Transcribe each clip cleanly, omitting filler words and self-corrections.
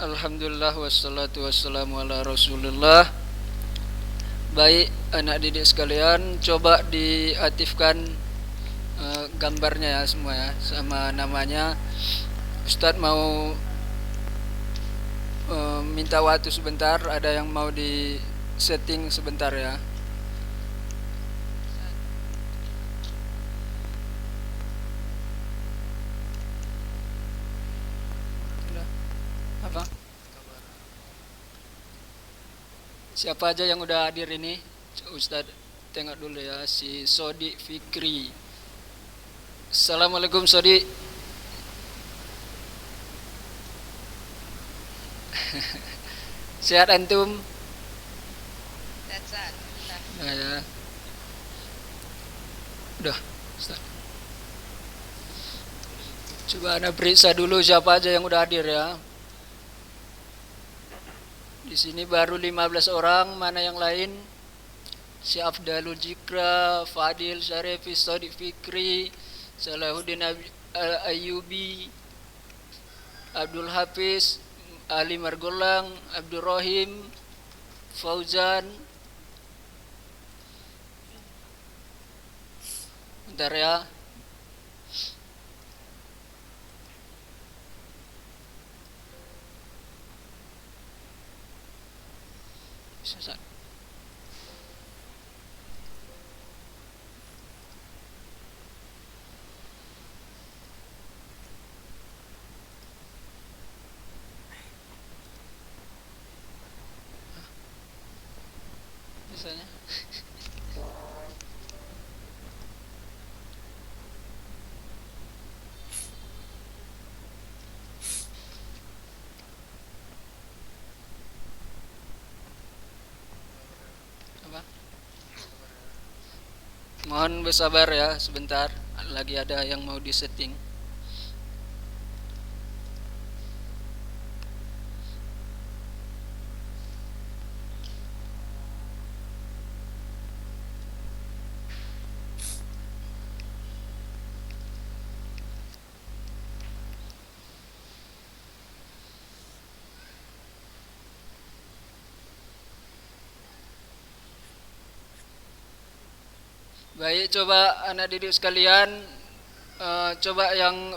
Alhamdulillah wassalatu wassalamu ala Rasulullah. Baik anak didik sekalian, coba diaktifkan gambarnya ya semua ya, sama namanya. Ustadz mau minta waktu sebentar, ada yang mau di setting sebentar ya. Apa? Siapa aja yang udah hadir ini? Ustadz tengok dulu ya, si Sodi Fikri. Assalamualaikum Sodi. Sehat antum? Sehat. Nah, ya. Udah, Ustaz. Coba Anda periksa dulu siapa aja yang udah hadir ya. Di sini baru 15 orang, mana yang lain? Si Afdalul Jikra, Fadil Syarifi, Sadiq Fikri, Salahuddin Ayyubi, Abdul Hafiz, Ali Margolang, Abdul Rahim, Fauzan. Bentar ya. Susah. Misalnya. Apa? Mohon bersabar ya sebentar, lagi ada yang mau disetting. Baik, coba anak didik sekalian, coba yang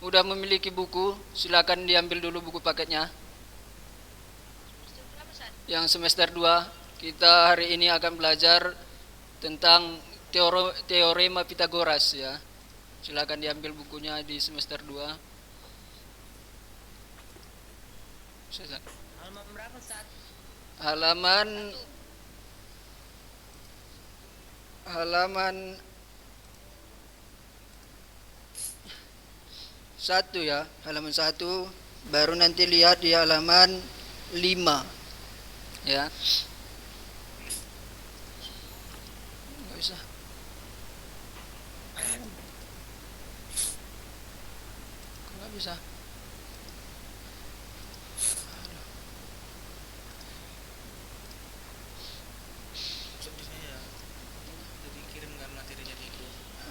udah memiliki buku, silakan diambil dulu buku paketnya. Yang semester 2, kita hari ini akan belajar tentang teorema Pitagoras ya. Silakan diambil bukunya di semester 2. Halaman berapa, Ustaz? Halaman halaman 1 ya, halaman 1, baru nanti lihat di halaman 5 ya. Nggak bisa. Nggak bisa.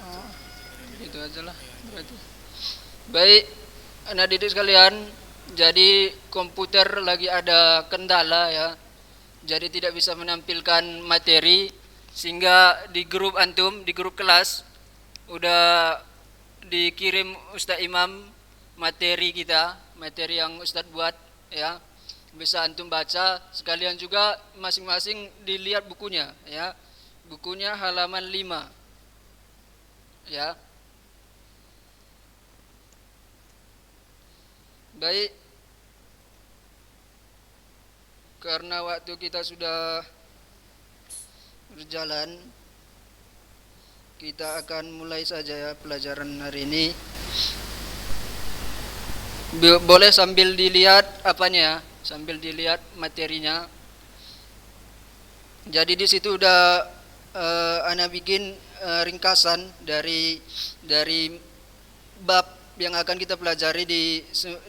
Oh, gitu aja lah berarti. Baik, anak didik sekalian, jadi komputer lagi ada kendala ya. Jadi tidak bisa menampilkan materi, sehingga di grup antum, di grup kelas udah dikirim Ustaz Imam materi kita, materi yang Ustaz buat ya. Bisa antum baca, sekalian juga masing-masing dilihat bukunya ya. Bukunya halaman 5 ya. Baik, karena waktu kita sudah berjalan, kita akan mulai saja ya pelajaran hari ini. Boleh sambil dilihat apanya ya, sambil dilihat materinya. Jadi di situ udah ana bikin ringkasan dari bab yang akan kita pelajari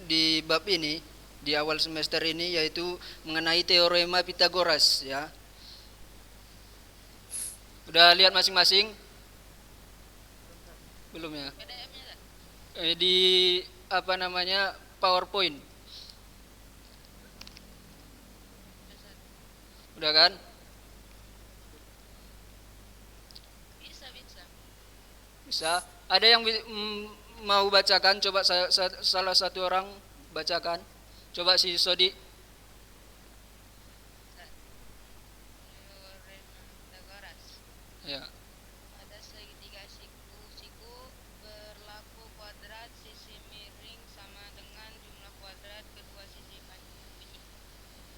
di bab ini di awal semester ini, yaitu mengenai teorema Pitagoras ya. Udah lihat masing-masing? Belum ya? Di apa namanya, PowerPoint. Udah kan? Bisa. Ada yang mau bacakan? Coba salah satu orang bacakan. Coba si Sodi. Ya. Pada segitiga siku berlaku kuadrat sisi miring sama dengan jumlah kuadrat kedua sisi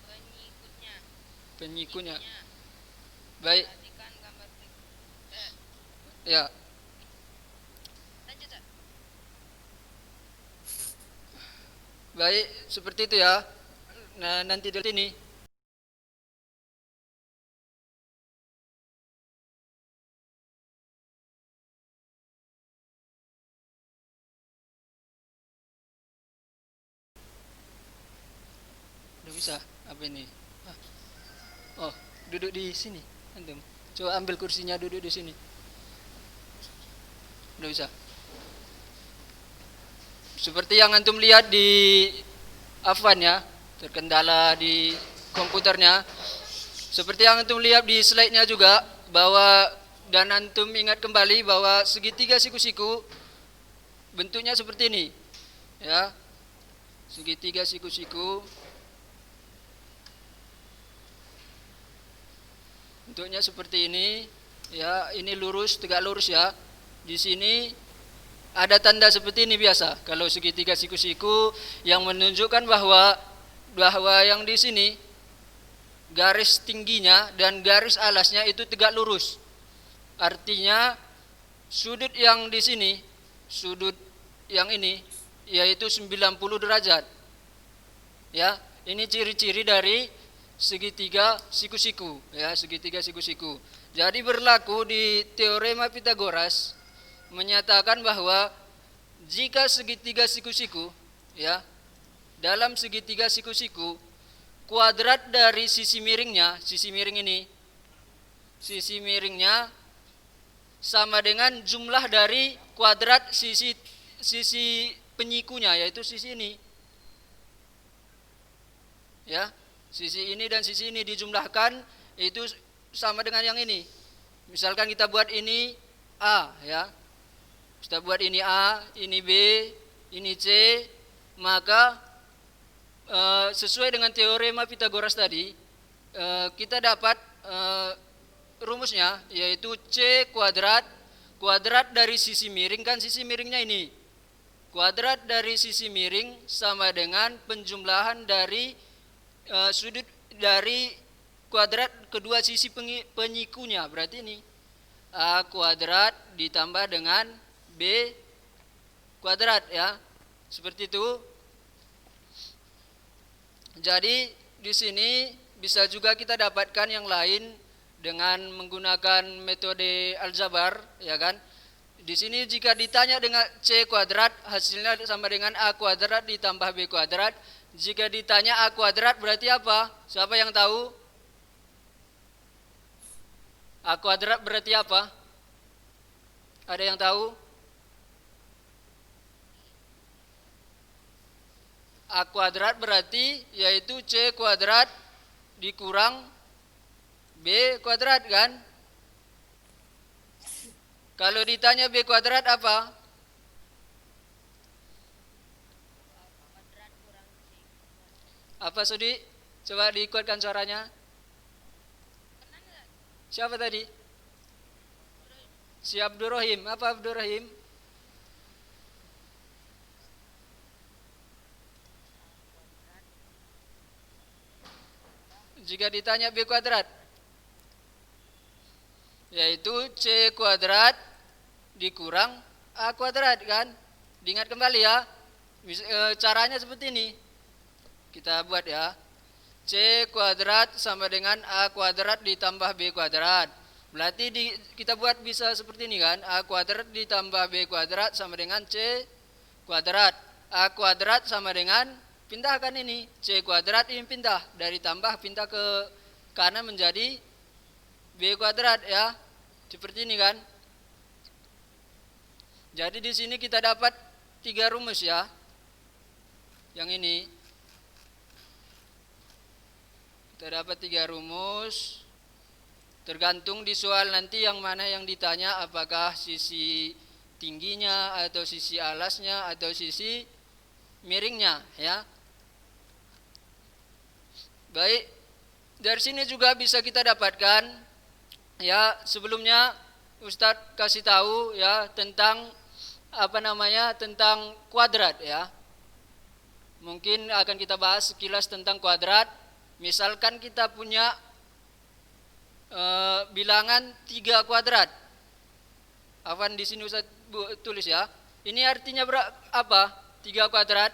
penyikutnya. Penyikunya. Baik. Perhatikan gambar berikut. Ya. Lanjut, Sat. Baik, seperti itu ya. Nah, nanti dari sini. Udah bisa. Apa ini? Ah. Oh, duduk di sini. Antum. Coba ambil kursinya, duduk di sini. Udah bisa. Seperti yang antum lihat di Afwan ya, terkendala di komputernya. Seperti yang antum lihat di slide-nya juga, bahwa dan antum ingat kembali bahwa segitiga siku-siku bentuknya seperti ini. Ya. Segitiga siku-siku bentuknya seperti ini. Ya, ini lurus, tegak lurus ya. Di sini ada tanda seperti ini biasa. Kalau segitiga siku-siku yang menunjukkan bahwa yang di sini garis tingginya dan garis alasnya itu tegak lurus. Artinya sudut yang di sini, sudut yang ini yaitu 90 derajat. Ya, ini ciri-ciri dari segitiga siku-siku, ya, segitiga siku-siku. Jadi berlaku di teorema Pitagoras menyatakan bahwa jika segitiga siku-siku, ya, dalam segitiga siku-siku kuadrat dari sisi miringnya, sisi miring ini, sisi miringnya sama dengan jumlah dari kuadrat sisi penyikunya, yaitu sisi ini. Ya, sisi ini dan sisi ini dijumlahkan itu sama dengan yang ini. Misalkan kita buat ini A, ya. Kita buat ini A, ini B, ini C, maka sesuai dengan teorema Pitagoras tadi, kita dapat rumusnya, yaitu C kuadrat dari sisi miring, kan sisi miringnya ini. Kuadrat dari sisi miring sama dengan penjumlahan dari sudut dari kuadrat kedua sisi penyikunya. Berarti ini A kuadrat ditambah dengan B kuadrat, ya. Seperti itu. Jadi di sini bisa juga kita dapatkan yang lain dengan menggunakan metode aljabar, ya kan? Di sini jika ditanya dengan C kuadrat, hasilnya sama dengan A kuadrat ditambah B kuadrat. Jika ditanya A kuadrat berarti apa? Siapa yang tahu? A kuadrat berarti apa? Ada yang tahu? A kuadrat berarti yaitu C kuadrat dikurang B kuadrat, kan? Kalau ditanya B kuadrat apa? Apa, Sudi? Coba diikuatkan suaranya. Siapa tadi? Si Abdurrahim. Apa Abdurrahim? Jika ditanya B kuadrat, yaitu C kuadrat dikurang A kuadrat, kan? Diingat kembali ya. Caranya seperti ini. Kita buat ya. C kuadrat sama dengan A kuadrat ditambah B kuadrat. Berarti kita buat bisa seperti ini, kan? A kuadrat ditambah B kuadrat sama dengan C kuadrat. A kuadrat sama dengan, pindahkan ini, C kuadrat ini pindah. Dari tambah pindah ke kanan menjadi B kuadrat, ya. Seperti ini, kan? Jadi di sini kita dapat 3 rumus, ya. Yang ini Terdapat 3 rumus. Tergantung di soal nanti yang mana yang ditanya, apakah sisi tingginya atau sisi alasnya atau sisi miringnya ya. Baik, dari sini juga bisa kita dapatkan ya, sebelumnya Ustadz kasih tahu ya tentang tentang kuadrat ya. Mungkin akan kita bahas sekilas tentang kuadrat. Misalkan kita punya bilangan 3 kuadrat. Afwan di sini Ustaz tulis ya. Ini artinya apa? 3 kuadrat.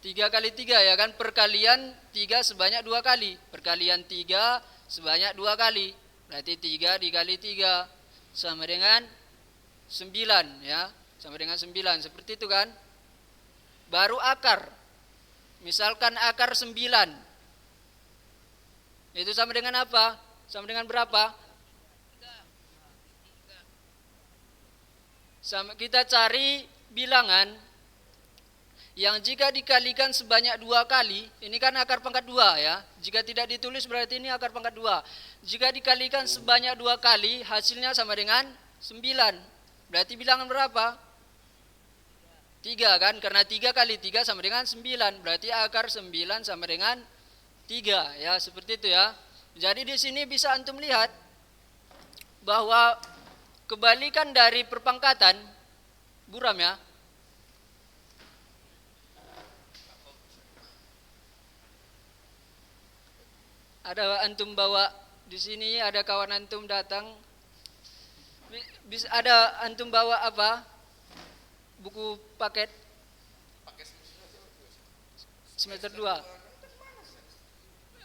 3 kali 3 ya kan, perkalian 3 sebanyak 2 kali. Perkalian 3 sebanyak 2 kali. Berarti 3 dikali 3 sama dengan 9 ya. Sama dengan 9, seperti itu kan. Baru akar. Misalkan akar 9. Itu sama dengan apa? Sama dengan berapa? Sama, kita cari bilangan yang jika dikalikan sebanyak 2 kali, ini kan akar pangkat 2 ya. Jika tidak ditulis berarti ini akar pangkat 2. Jika dikalikan sebanyak 2 kali, hasilnya sama dengan 9. Berarti bilangan berapa? 3 kan, karena 3 kali 3 sama dengan 9. Berarti akar 9 sama dengan 3 ya, seperti itu ya. Jadi di sini bisa antum lihat bahwa kebalikan dari perpangkatan buram ya. Ada antum bawa di sini, ada kawan antum datang, bisa ada antum bawa apa? Buku paket semester 2.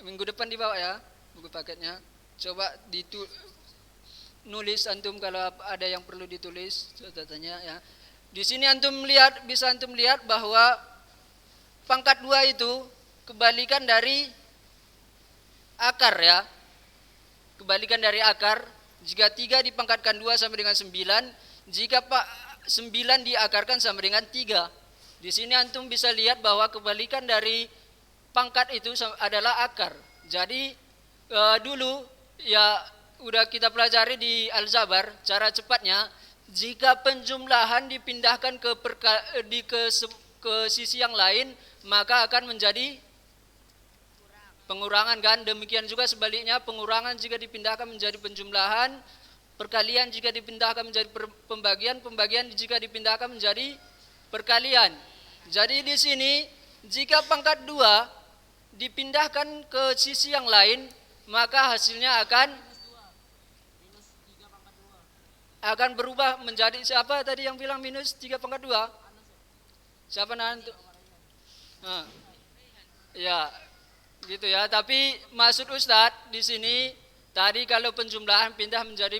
Minggu depan dibawa ya buku paketnya. Coba nulis antum kalau ada yang perlu ditulis catatannya ya. Di sini antum lihat, bisa antum lihat bahwa pangkat 2 itu kebalikan dari akar ya. Kebalikan dari akar. Jika 3 dipangkatkan 2 sama dengan 9, jika 9 diakarkan sama dengan 3. Di sini antum bisa lihat bahwa kebalikan dari pangkat itu adalah akar. Jadi dulu ya udah kita pelajari di aljabar cara cepatnya, jika penjumlahan dipindahkan ke sisi yang lain maka akan menjadi pengurangan kan. Demikian juga sebaliknya, pengurangan jika dipindahkan menjadi penjumlahan, perkalian jika dipindahkan menjadi pembagian, pembagian jika dipindahkan menjadi perkalian. Jadi di sini jika pangkat 2 dipindahkan ke sisi yang lain, maka hasilnya akan berubah menjadi, siapa tadi yang bilang minus 3 pangkat 2? Siapa nanti? Ya, gitu ya. Tapi maksud Ustadz di sini tadi kalau penjumlahan pindah menjadi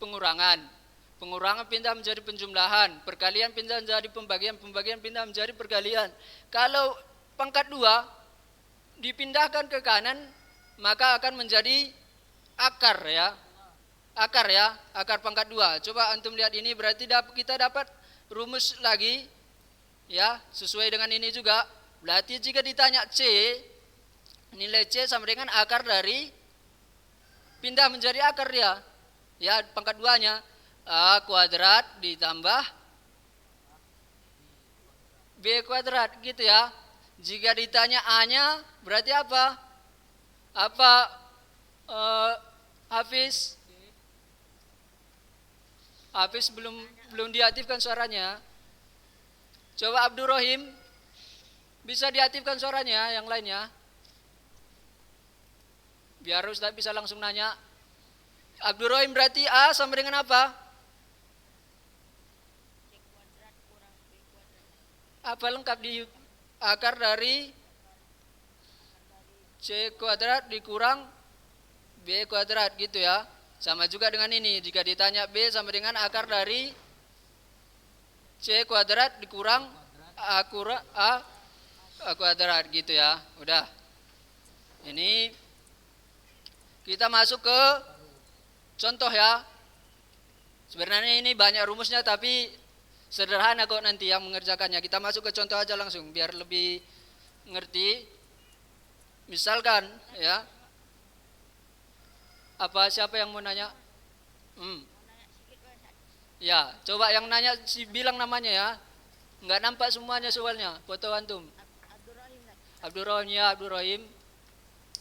pengurangan, pengurangan pindah menjadi penjumlahan, perkalian pindah menjadi pembagian, pembagian pindah menjadi perkalian. Kalau pangkat 2 dipindahkan ke kanan maka akan menjadi akar ya. Akar ya, akar pangkat 2. Coba antum lihat ini, berarti kita dapat rumus lagi ya, sesuai dengan ini juga. Berarti jika ditanya C, nilai C sama dengan akar dari pindah menjadi akar ya. Ya, pangkat 2-nya A kuadrat ditambah B kuadrat gitu ya. Jika ditanya A-nya berarti apa? Apa Hafiz? Hafiz belum diaktifkan suaranya. Coba Abdurrahim, bisa diaktifkan suaranya yang lainnya. Biar Ustaz bisa langsung nanya. Abdurrahim berarti A sama dengan apa? Apa lengkap di akar dari C kuadrat dikurang B kuadrat gitu ya. Sama juga dengan ini, jika ditanya B sama dengan akar dari C kuadrat dikurang A kuadrat gitu ya. Udah. Ini kita masuk ke contoh ya. Sebenarnya ini banyak rumusnya tapi sederhana kok nanti yang mengerjakannya. Kita masuk ke contoh aja langsung biar lebih Ngerti? Misalkan ya, apa siapa yang mau nanya? Hmm. Ya, coba yang nanya bilang namanya ya. Nggak nampak semuanya soalnya foto antum. Abdurrahim Ustaz. Abdurrahim ya, Abdurrahim.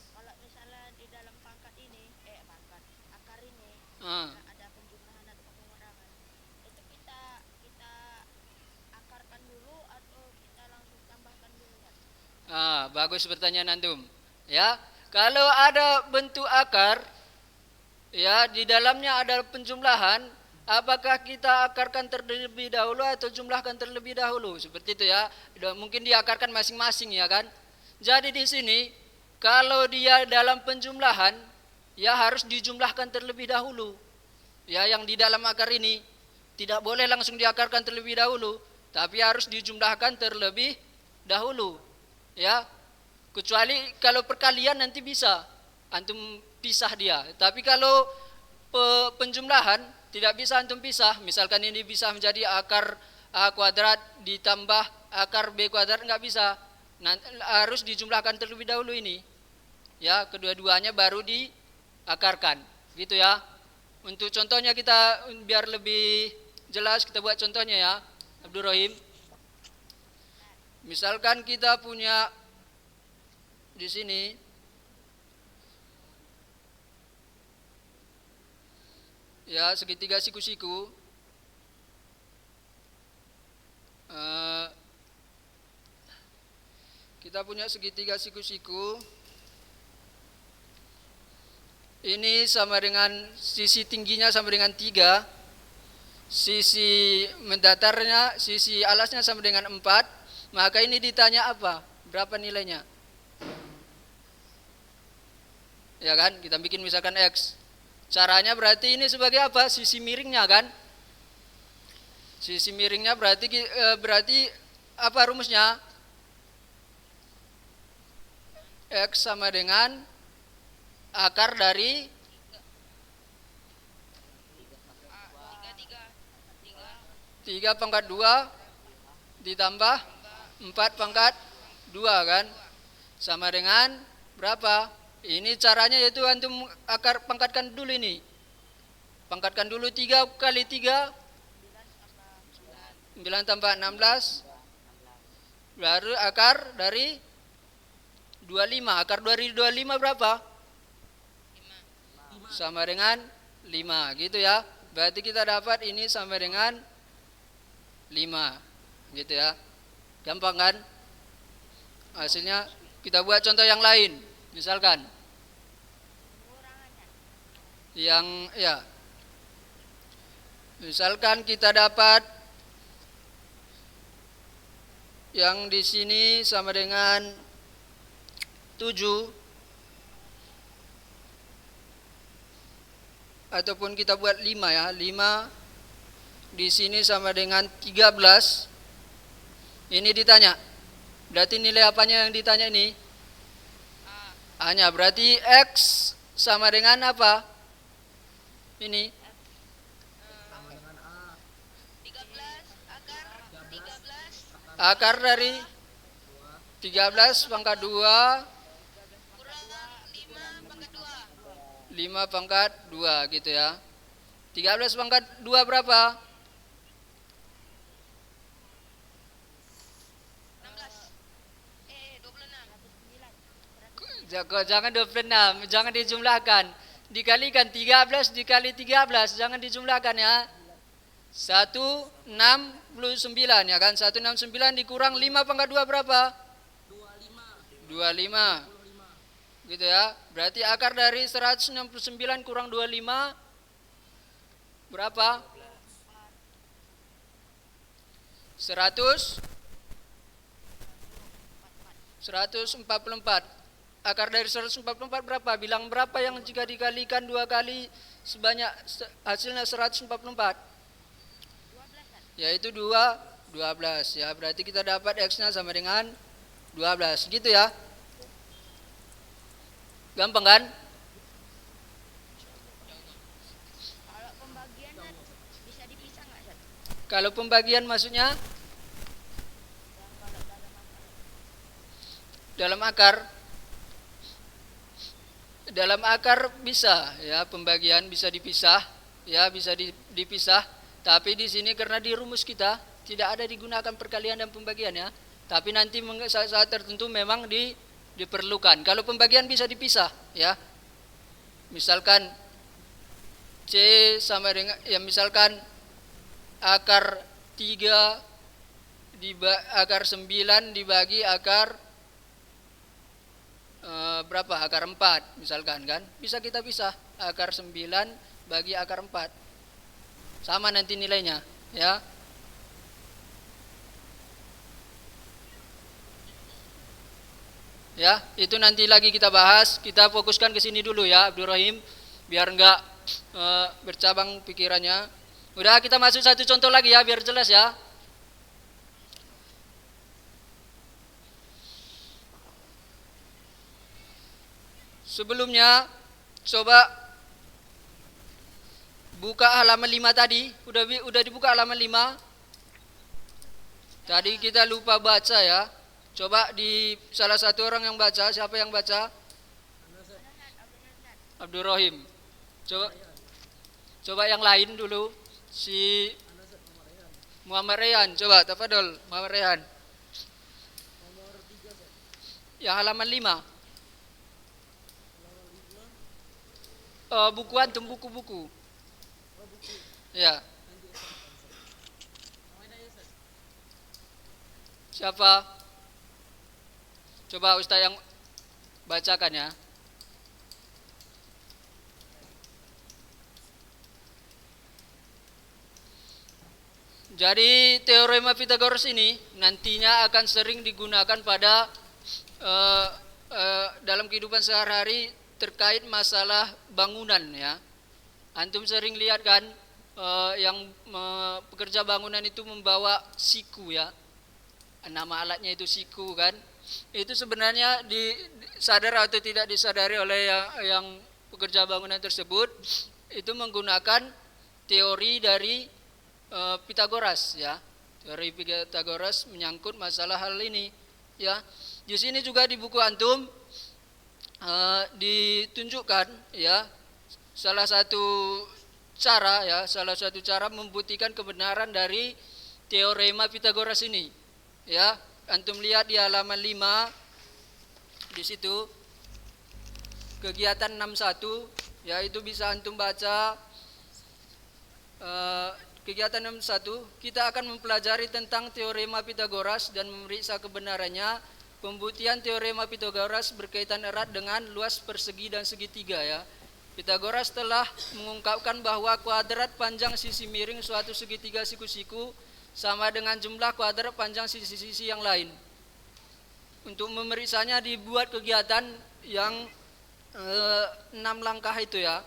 Kalau misalnya di dalam pangkat ini, pangkat akar ini Ah. ada penjumlahan atau pengurangan, itu kita akarkan dulu atau kita langsung tambahkan dulu Ustaz? Bagus pertanyaan antum. Ya, kalau ada bentuk akar, ya di dalamnya ada penjumlahan, apakah kita akarkan terlebih dahulu atau jumlahkan terlebih dahulu? Seperti itu ya. Mungkin diakarkan masing-masing ya kan. Jadi di sini kalau dia dalam penjumlahan, ya harus dijumlahkan terlebih dahulu. Ya, yang di dalam akar ini tidak boleh langsung diakarkan terlebih dahulu, tapi harus dijumlahkan terlebih dahulu. Ya, kecuali kalau perkalian nanti bisa antum pisah dia. Tapi kalau penjumlahan tidak bisa antum pisah. Misalkan ini bisa menjadi akar A kuadrat ditambah akar B kuadrat, nggak bisa. Harus dijumlahkan terlebih dahulu ini. Ya, kedua-duanya baru diakarkan. Gitu ya. Untuk contohnya kita biar lebih jelas kita buat contohnya ya, Abdurrahim. Misalkan kita punya di sini ya segitiga siku-siku. Kita punya segitiga siku-siku. Ini sama dengan sisi tingginya sama dengan 3, sisi mendatarnya, sisi alasnya sama dengan 4. Maka ini ditanya apa? Berapa nilainya? Ya kan, kita bikin misalkan X. Caranya berarti ini sebagai apa? Sisi miringnya kan? Sisi miringnya berarti apa rumusnya? X sama dengan akar dari 3 pangkat 2 ditambah 4 pangkat 2 kan? Sama dengan berapa? Ini caranya yaitu antum akar pangkatkan dulu ini. Pangkatkan dulu 3 kali 3 9 tambah 16. Baru akar dari 25. Akar dari 25 berapa? Sama dengan 5 gitu ya. Berarti kita dapat ini sama dengan 5 gitu ya. Gampang kan? Hasilnya kita buat contoh yang lain. Misalkan yang ya, misalkan kita dapat yang di sini sama dengan 7, ataupun kita buat 5 ya, 5 di sini sama dengan 13. Ini ditanya. Berarti nilai apanya yang ditanya ini? A-nya. Berarti X sama dengan apa? Ini 13 akar 13 akar dari 13 pangkat 2 kurang 5 pangkat 2. 5 pangkat 2 gitu ya. 13 pangkat 2 berapa? 26. Jangan 26, jangan dijumlahkan. Dikalikan 13 dikali 13, jangan dijumlahkan ya. 169 ya kan? 169 dikurang 5 pangkat 2 berapa? 25. Gitu ya. Berarti akar dari 169 kurang 25 berapa? 144. Akar dari 144 berapa? Bilang berapa yang jika dikalikan 2 kali sebanyak hasilnya 144? 12. Yaitu 12 ya. Berarti kita dapat X-nya sama dengan 12 gitu ya. Gampang kan? Kalau pembagiannya bisa dipisah nggak Ustaz? Kalau pembagian maksudnya Yang kalau dalam akar dalam akar bisa ya, pembagian bisa dipisah ya, bisa dipisah, tapi di sini karena di rumus kita tidak ada digunakan perkalian dan pembagian ya, tapi nanti saat tertentu memang diperlukan. Kalau pembagian bisa dipisah ya, misalkan C sama dengan ya, misalkan akar 3 akar 9 dibagi akar berapa? Akar 4 misalkan kan. Bisa kita pisah. Akar 9 bagi akar 4. Sama nanti nilainya, ya. Ya, itu nanti lagi kita bahas. Kita fokuskan ke sini dulu ya, Abdurrahim, biar enggak bercabang pikirannya. Udah, kita masuk satu contoh lagi ya, biar jelas ya. Sebelumnya coba buka halaman 5 tadi. Udah dibuka halaman 5. Tadi kita lupa baca ya. Coba di salah satu orang yang baca, siapa yang baca? Abdurrahim. Coba yang lain dulu. Si Muhammad Rehan, coba tafadhol Muhammad Rehan. Ya, halaman 5. Buku antum, buku-buku. Ya. Siapa? Coba Ustaz yang bacakan ya. Jadi teorema Pythagoras ini nantinya akan sering digunakan pada dalam kehidupan sehari-hari terkait masalah bangunan ya. Antum sering lihat kan yang pekerja bangunan itu membawa siku ya. Nama alatnya itu siku kan. Itu sebenarnya sadar atau tidak disadari oleh yang pekerja bangunan tersebut, itu menggunakan teori dari Pythagoras ya. Teori Pythagoras menyangkut masalah hal ini ya. Di sini juga di buku antum ditunjukkan ya salah satu cara membuktikan kebenaran dari teorema Pythagoras ini ya. Antum lihat di halaman 5 di situ kegiatan 61 ya, itu bisa antum baca. Kegiatan 61 kita akan mempelajari tentang teorema Pythagoras dan memeriksa kebenarannya. Pembuktian teorema Pythagoras berkaitan erat dengan luas persegi dan segitiga ya. Pythagoras telah mengungkapkan bahwa kuadrat panjang sisi miring suatu segitiga siku-siku sama dengan jumlah kuadrat panjang sisi-sisi yang lain. Untuk memeriksanya dibuat kegiatan yang 6 langkah itu ya.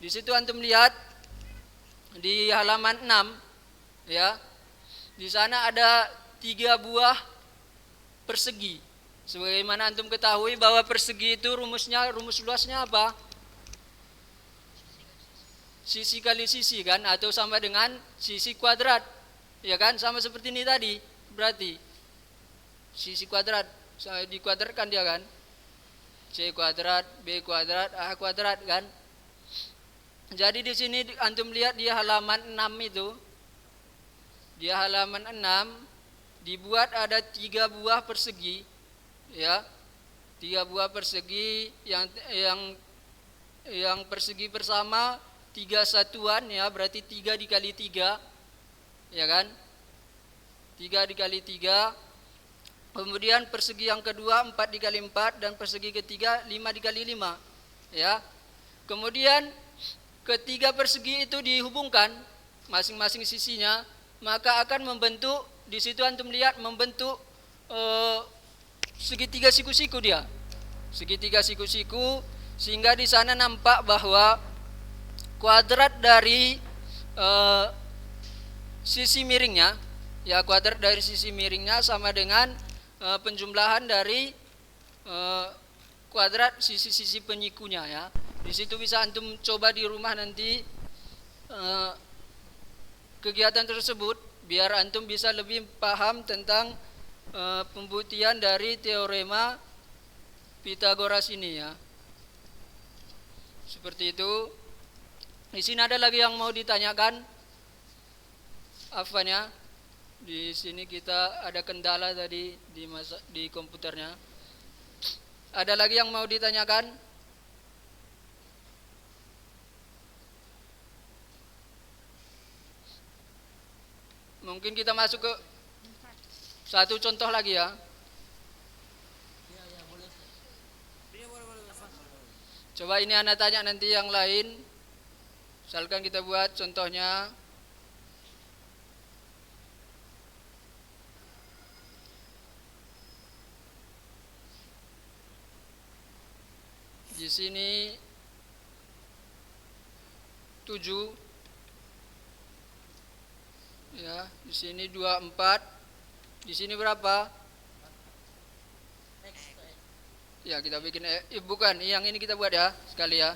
Di situ antum lihat di halaman 6 ya. Di sana ada 3 buah persegi. Sebagaimana antum ketahui bahwa persegi itu rumus luasnya apa? Sisi kali sisi kan, atau sama dengan sisi kuadrat. Ya kan, sama seperti ini tadi. Berarti sisi kuadrat dikuadratkan dia kan. C kuadrat, B kuadrat, A kuadrat kan. Jadi di sini antum lihat di halaman 6 itu. Di halaman 6 dibuat ada 3 buah persegi ya. 3 buah persegi yang persegi bersama 3 satuan ya, berarti 3 dikali 3 ya kan, 3 dikali 3. Kemudian persegi yang kedua 4 dikali 4, dan persegi ketiga 5 dikali 5 ya. Kemudian ketiga persegi itu dihubungkan masing-masing sisinya, maka akan membentuk, di situ antum lihat membentuk segitiga siku-siku dia. Segitiga siku-siku, sehingga di sana nampak bahwa kuadrat dari sisi miringnya ya, kuadrat dari sisi miringnya sama dengan penjumlahan dari kuadrat sisi-sisi penyikunya ya. Di situ bisa antum coba di rumah nanti kegiatan tersebut, biar antum bisa lebih paham tentang pembuktian dari teorema Pitagoras ini ya. Seperti itu. Di sini ada lagi yang mau ditanyakan? Afwan ya. Di sini kita ada kendala tadi di komputernya. Ada lagi yang mau ditanyakan? Mungkin kita masuk ke satu contoh lagi ya. Coba ini Anda tanya nanti yang lain. Misalkan kita buat contohnya. Di sini 7 ya, di sini 24. Di sini berapa? Ya, kita bikin bukan, yang ini kita buat ya, sekali ya.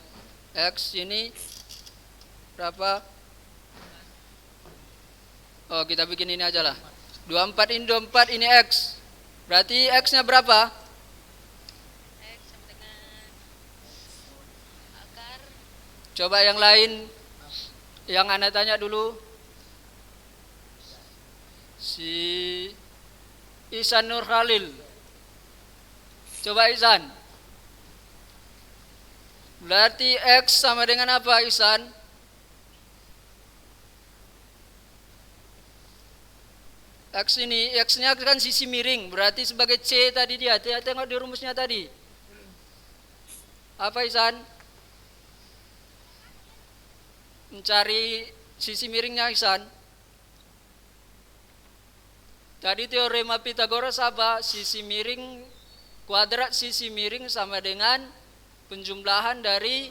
X ini berapa? Oh, kita bikin ini aja lah. 24 ini 24, ini X. Berarti X-nya berapa? X sama dengan akar. Coba yang lain, yang Anda tanya dulu. Si Ihsan Nur Khalil. Coba Ihsan. Berarti X sama dengan apa Ihsan? X ini, X-nya kan sisi miring. Berarti sebagai C tadi dia. Tengok di rumusnya tadi. Apa Ihsan? Mencari sisi miringnya Ihsan. Tadi teorema Pitagoras apa? Sisi miring, kuadrat sisi miring sama dengan penjumlahan dari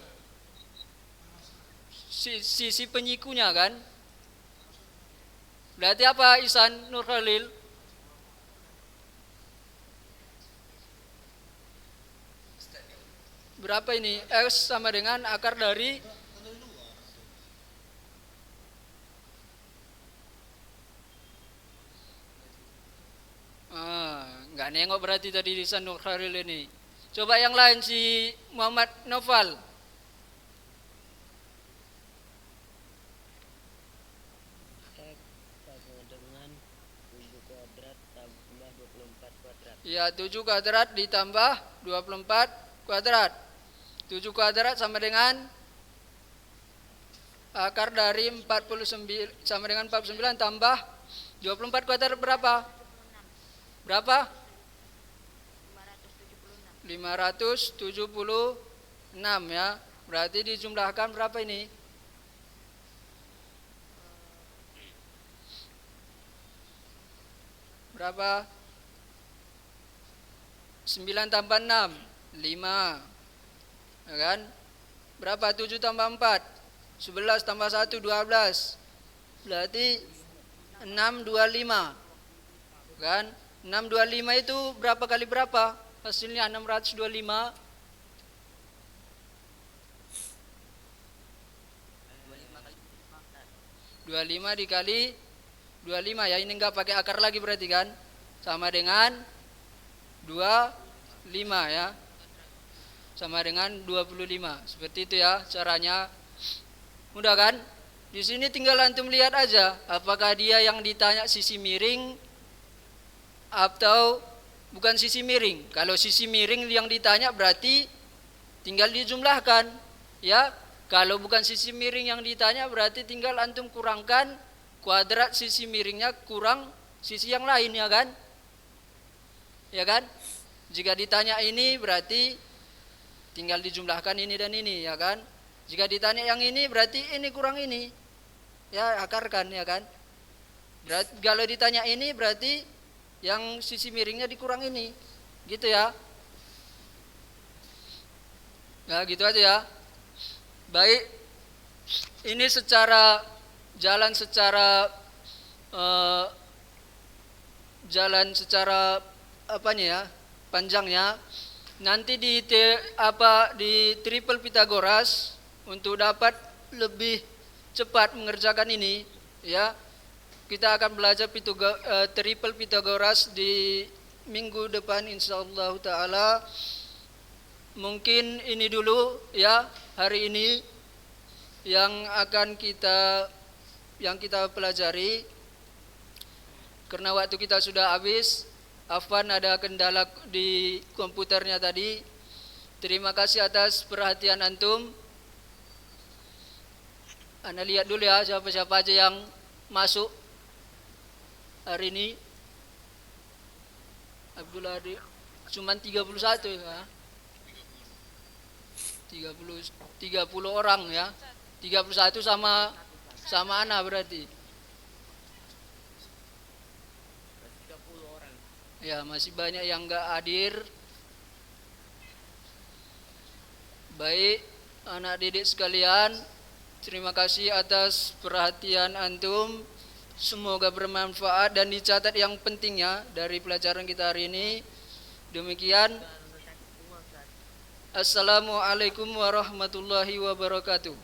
sisi penyikunya kan? Berarti apa Ihsan Nur Khalil? Berapa ini? X sama dengan akar dari nggak nengok berarti tadi di Ihsan Nur Khalil ini. Coba yang lain si Muhammad Noval. X sama dengan 7 kuadrat tambah 24 kuadrat. Ya, 7 kuadrat ditambah 24 kuadrat. 7 kuadrat sama dengan akar dari 49 sama dengan 49 tambah 24 kuadrat berapa? Berapa? 576 ya. Berarti dijumlahkan berapa ini? Berapa? 9 tambah 6 5 ya kan? Berapa? 7 tambah 4 11 tambah 1 12. Berarti 625 kan? 625 itu berapa kali berapa? Hasilnya 625. 25 dikali 25 ya, ini enggak pakai akar lagi berarti kan? Sama dengan 25 ya. Sama dengan 25. Seperti itu ya caranya. Mudah kan? Di sini tinggal antum lihat aja apakah dia yang ditanya sisi miring atau bukan sisi miring. Kalau sisi miring yang ditanya berarti tinggal dijumlahkan ya. Kalau bukan sisi miring yang ditanya berarti tinggal antum kurangkan kuadrat sisi miringnya kurang sisi yang lain ya kan? Ya kan? Jika ditanya ini berarti tinggal dijumlahkan ini dan ini ya kan? Jika ditanya yang ini berarti ini kurang ini. Ya, akarkan ya kan? Berarti kalau ditanya ini berarti yang sisi miringnya dikurang ini. Gitu ya. Ya, gitu aja ya. Baik. Ini secara jalan secara apanya ya? Panjangnya. Nanti di triple Pitagoras untuk dapat lebih cepat mengerjakan ini ya. Kita akan belajar triple Pitagoras di minggu depan insyaallah taala. mungkin ini dulu ya hari ini yang akan kita pelajari karena waktu kita sudah habis. Afwan ada kendala di komputernya tadi. Terima kasih atas perhatian antum. Anda lihat dulu ya siapa-siapa aja yang masuk hari ini. Abdullah Hadi cuman 31 ya. 30 orang ya. 31 sama Ana berarti. 30 orang. Ya, masih banyak yang enggak hadir. Baik, anak didik sekalian, terima kasih atas perhatian antum. Semoga bermanfaat dan dicatat yang pentingnya dari pelajaran kita hari ini. Demikian. Assalamualaikum warahmatullahi wabarakatuh.